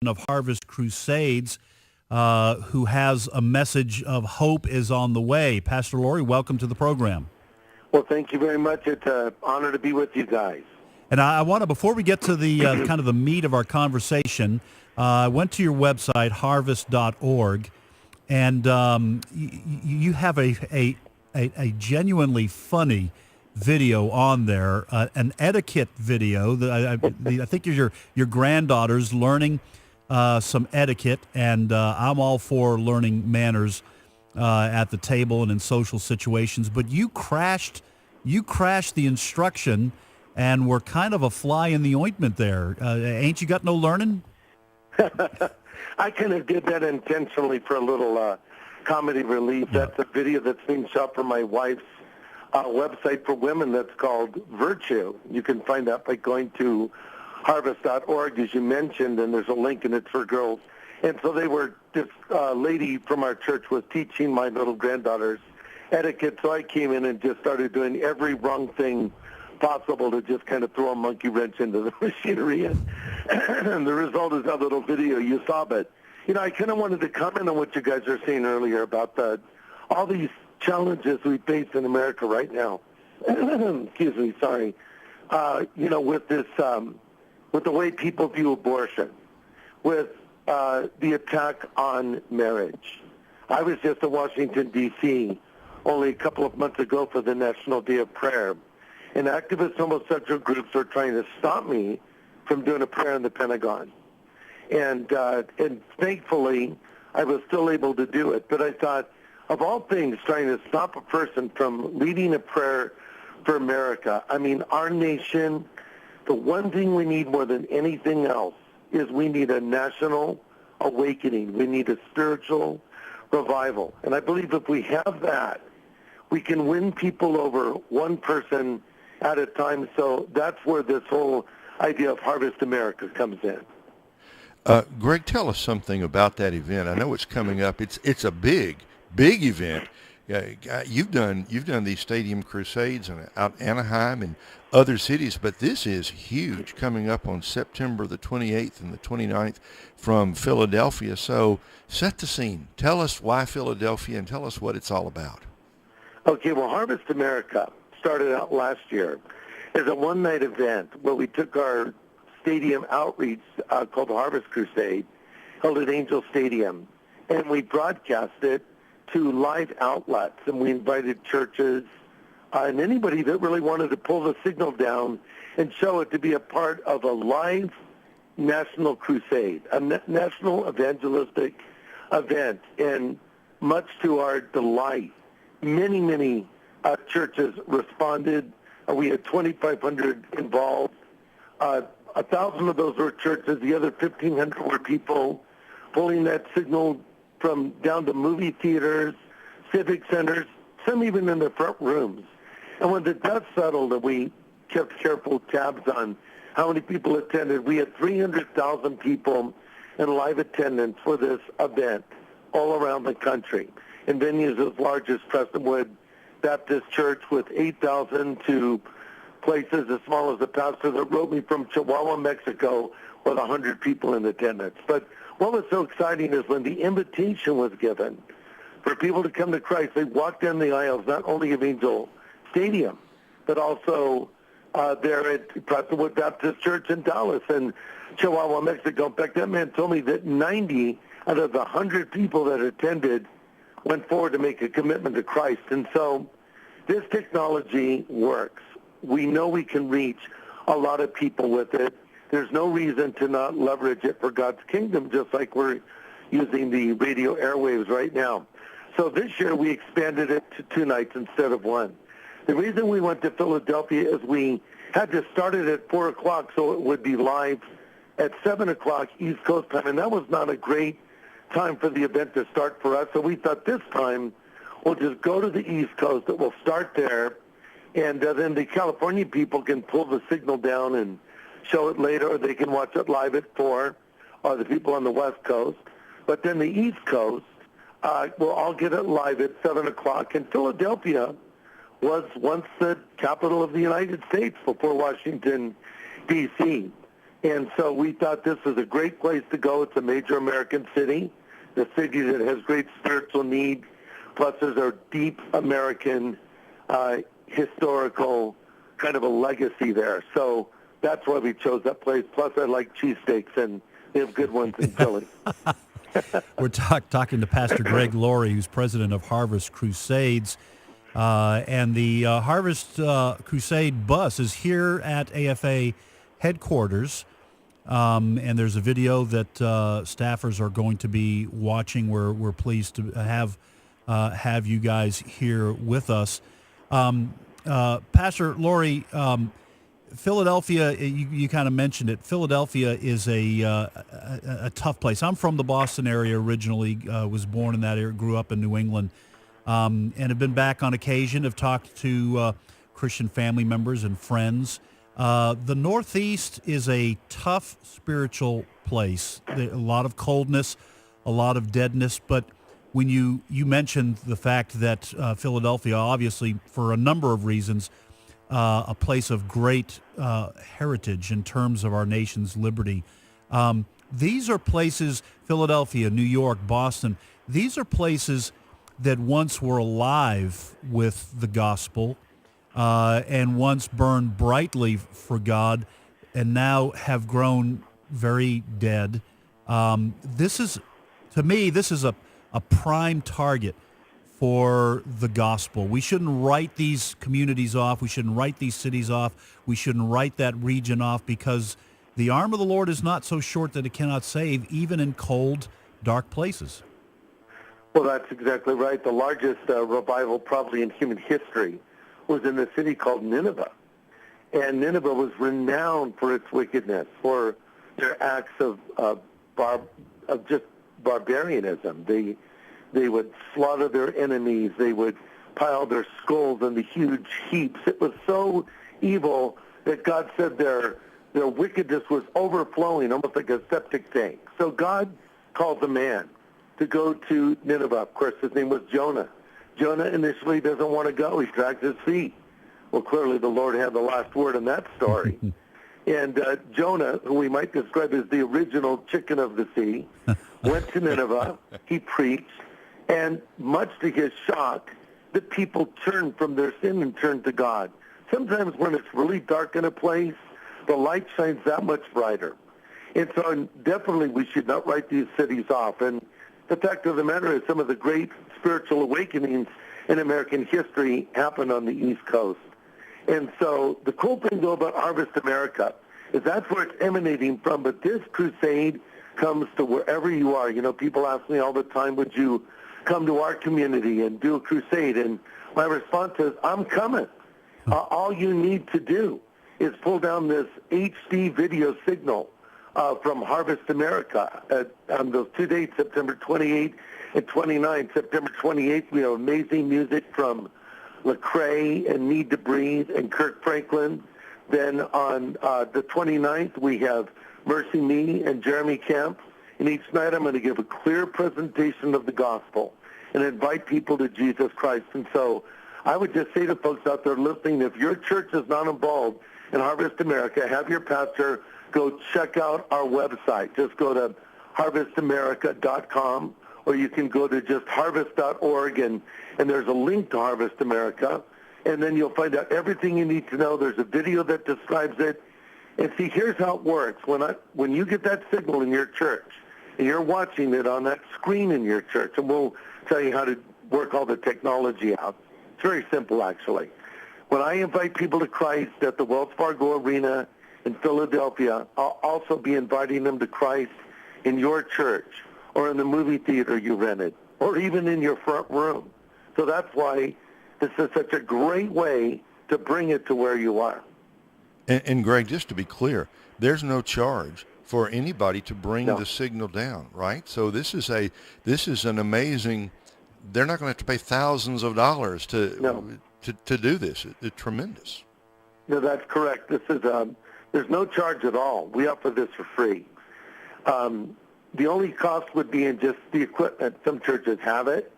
of Harvest Crusades, who has a message of hope is on the way. Pastor Laurie, welcome to the program. Well, thank you very much. It's an honor to be with you guys. And I want to, before we get to the kind of the meat of our conversation, I went to your website, harvest.org, and you have a genuinely funny video on there, an etiquette video. I think your granddaughter's learning some etiquette, and I'm all for learning manners at the table and in social situations. But you crashed the instruction and were kind of a fly in the ointment there. Ain't you got no learning? I kind of did that intentionally for a little comedy relief. Yeah. That's a video that's being shot for my wife's website for women that's called Virtue. You can find that by going to harvest.org, as you mentioned, and there's a link, and it's for girls. And so this lady from our church was teaching my little granddaughters etiquette, so I came in and just started doing every wrong thing possible to just kind of throw a monkey wrench into the machinery. And the result is that little video you saw. But, I kind of wanted to comment on what you guys were saying earlier about all these challenges we face in America right now. Excuse me, sorry. With this, with the way people view abortion, with the attack on marriage. I was just in Washington, D.C. only a couple of months ago for the National Day of Prayer, and activist homosexual groups were trying to stop me from doing a prayer in the Pentagon. And thankfully, I was still able to do it. But I thought, of all things, trying to stop a person from leading a prayer for America. I mean, our nation, the one thing we need more than anything else is we need a national awakening. We need a spiritual revival. And I believe if we have that, we can win people over one person at a time. So that's where this whole idea of Harvest America comes in. Greg, tell us something about that event. I know it's coming up. It's a big event. You've done these stadium crusades out in Anaheim and other cities, but this is huge, coming up on September the 28th and the 29th from Philadelphia. So set the scene. Tell us why Philadelphia and tell us what it's all about. Okay, well, Harvest America started out last year as a one-night event where we took our stadium outreach called the Harvest Crusade, held at Angel Stadium, and we broadcast it to live outlets, and we invited churches and anybody that really wanted to pull the signal down and show it to be a part of a live national crusade, a national evangelistic event. And much to our delight, many churches responded. We had 2,500 involved. 1,000 of those were churches. The other 1,500 were people pulling that signal from down to movie theaters, civic centers, some even in the front rooms. And when the dust settled and we kept careful tabs on how many people attended, we had 300,000 people in live attendance for this event all around the country. In venues as large as Prestonwood Baptist Church with 8,000 to places as small as the pastor that wrote me from Chihuahua, Mexico, with 100 people in attendance. But what was so exciting is when the invitation was given for people to come to Christ, they walked down the aisles, not only of Angel Stadium, but also there at Prestonwood Baptist Church in Dallas and Chihuahua, Mexico. In fact, that man told me that 90 out of the 100 people that attended went forward to make a commitment to Christ. And so this technology works. We know we can reach a lot of people with it. There's no reason to not leverage it for God's kingdom, just like we're using the radio airwaves right now. So this year we expanded it to 2 nights instead of 1. The reason we went to Philadelphia is we had to start it at 4 o'clock so it would be live at 7 o'clock East Coast time, and that was not a great time for the event to start for us. So we thought this time we'll just go to the East Coast. It will start there, and then the California people can pull the signal down and show it later, or they can watch it live at 4, or the people on the West Coast. But then the East Coast will all get it live at 7 o'clock. And Philadelphia was once the capital of the United States before Washington, D.C. And so we thought this was a great place to go. It's a major American city, a city that has great spiritual need. Plus, there's a deep American historical kind of a legacy there. So that's why we chose that place. Plus, I like cheesesteaks, and they have good ones in Philly. We're talking to Pastor Greg Laurie, who's president of Harvest Crusades. And the Harvest Crusade bus is here at AFA headquarters. And there's a video that staffers are going to be watching. We're pleased to have you guys here with us. Pastor Laurie, Philadelphia, you kind of mentioned it. Philadelphia is a tough place. I'm from the Boston area originally, was born in that area, grew up in New England, and have been back on occasion. Have talked to Christian family members and friends. The Northeast is a tough spiritual place. A lot of coldness, a lot of deadness. But when you mentioned the fact that Philadelphia, obviously for a number of reasons, a place of great heritage in terms of our nation's liberty. These are places, Philadelphia, New York, Boston, these are places that once were alive with the gospel and once burned brightly for God and now have grown very dead. This is, to me, this is a prime target for the gospel. We shouldn't write these communities off. We shouldn't write these cities off. We shouldn't write that region off, because the arm of the Lord is not so short that it cannot save, even in cold, dark places. Well, that's exactly right. The largest revival probably in human history was in a city called Nineveh. And Nineveh was renowned for its wickedness, for their acts of just barbarianism. They would slaughter their enemies. They would pile their skulls into huge heaps. It was so evil that God said their wickedness was overflowing, almost like a septic tank. So God called a man to go to Nineveh. Of course, his name was Jonah. Jonah initially doesn't want to go. He drags his feet. Well, clearly the Lord had the last word in that story. And Jonah, who we might describe as the original chicken of the sea, went to Nineveh. He preached. And much to his shock, the people turned from their sin and turned to God. Sometimes when it's really dark in a place, the light shines that much brighter. And so definitely we should not write these cities off. And the fact of the matter is some of the great spiritual awakenings in American history happened on the East Coast. And so the cool thing, though, about Harvest America is that's where it's emanating from. But this crusade comes to wherever you are. You know, people ask me all the time, would you come to our community and do a crusade? And my response is, I'm coming. All you need to do is pull down this HD video signal from Harvest America on those 2 dates, September 28th and 29th. September 28th, we have amazing music from Lecrae and Need to Breathe and Kirk Franklin. Then on the 29th, we have Mercy Me and Jeremy Camp. And each night I'm going to give a clear presentation of the gospel and invite people to Jesus Christ. And so I would just say to folks out there listening, if your church is not involved in Harvest America, have your pastor go check out our website. Just go to harvestamerica.com, or you can go to just harvest.org, and there's a link to Harvest America. And then you'll find out everything you need to know. There's a video that describes it. And see, here's how it works. When you get that signal in your church, and you're watching it on that screen in your church, and we'll tell you how to work all the technology out. It's very simple, actually. When I invite people to Christ at the Wells Fargo Arena in Philadelphia, I'll also be inviting them to Christ in your church or in the movie theater you rented or even in your front room. So that's why this is such a great way to bring it to where you are. And Greg, just to be clear, there's no charge for anybody to bring the signal down, right? So this is an amazing. They're not going to have to pay thousands of dollars to do this. It's tremendous. No, that's correct. This is there's no charge at all. We offer this for free. The only cost would be in just the equipment. Some churches have it.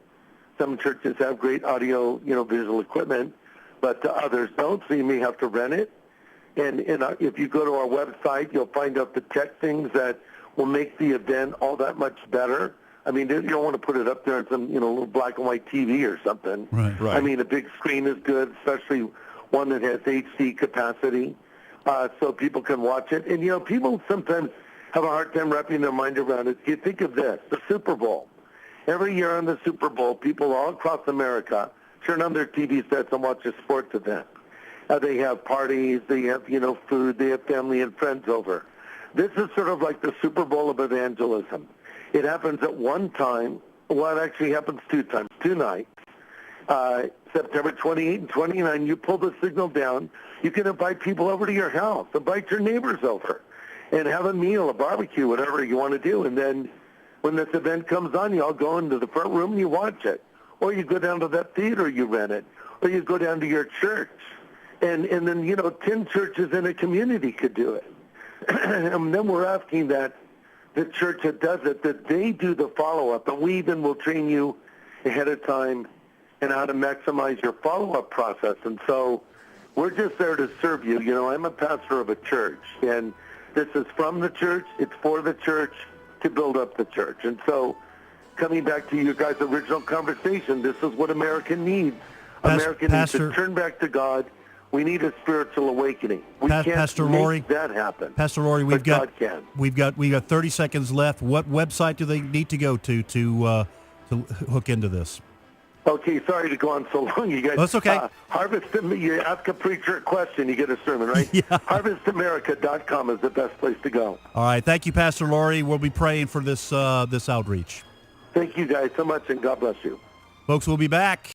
Some churches have great audio, visual equipment, but others don't. So you may have to rent it. And if you go to our website, you'll find out the tech things that will make the event all that much better. I mean, you don't want to put it up there on some, little black and white TV or something. Right. Right. I mean, a big screen is good, especially one that has HD capacity, so people can watch it. And, people sometimes have a hard time wrapping their mind around it. You think of this, the Super Bowl. Every year on the Super Bowl, people all across America turn on their TV sets and watch a sports event. They have parties, they have, food, they have family and friends over. This is sort of like the Super Bowl of evangelism. It happens at one time. Well, it actually happens two times, 2 nights. September 28 and 29, you pull the signal down. You can invite people over to your house, invite your neighbors over, and have a meal, a barbecue, whatever you want to do. And then when this event comes on, you all go into the front room and you watch it. Or you go down to that theater you rented. Or you go down to your church. And then, 10 churches in a community could do it. And then we're asking that the church that does it, that they do the follow-up. And we even will train you ahead of time and how to maximize your follow-up process. And so we're just there to serve you. I'm a pastor of a church, and this is from the church. It's for the church to build up the church. And so coming back to you guys' original conversation, this is what America needs. America needs to turn back to God. We need a spiritual awakening. We can't Pastor make Laurie, that happen. Pastor Laurie, but God can. we've got 30 seconds left. What website do they need to go to hook into this? Okay, sorry to go on so long, you guys. That's okay. You ask a preacher a question, you get a sermon, right? Yeah. HarvestAmerica.com is the best place to go. All right. Thank you, Pastor Laurie. We'll be praying for this outreach. Thank you guys so much, and God bless you. Folks, we'll be back.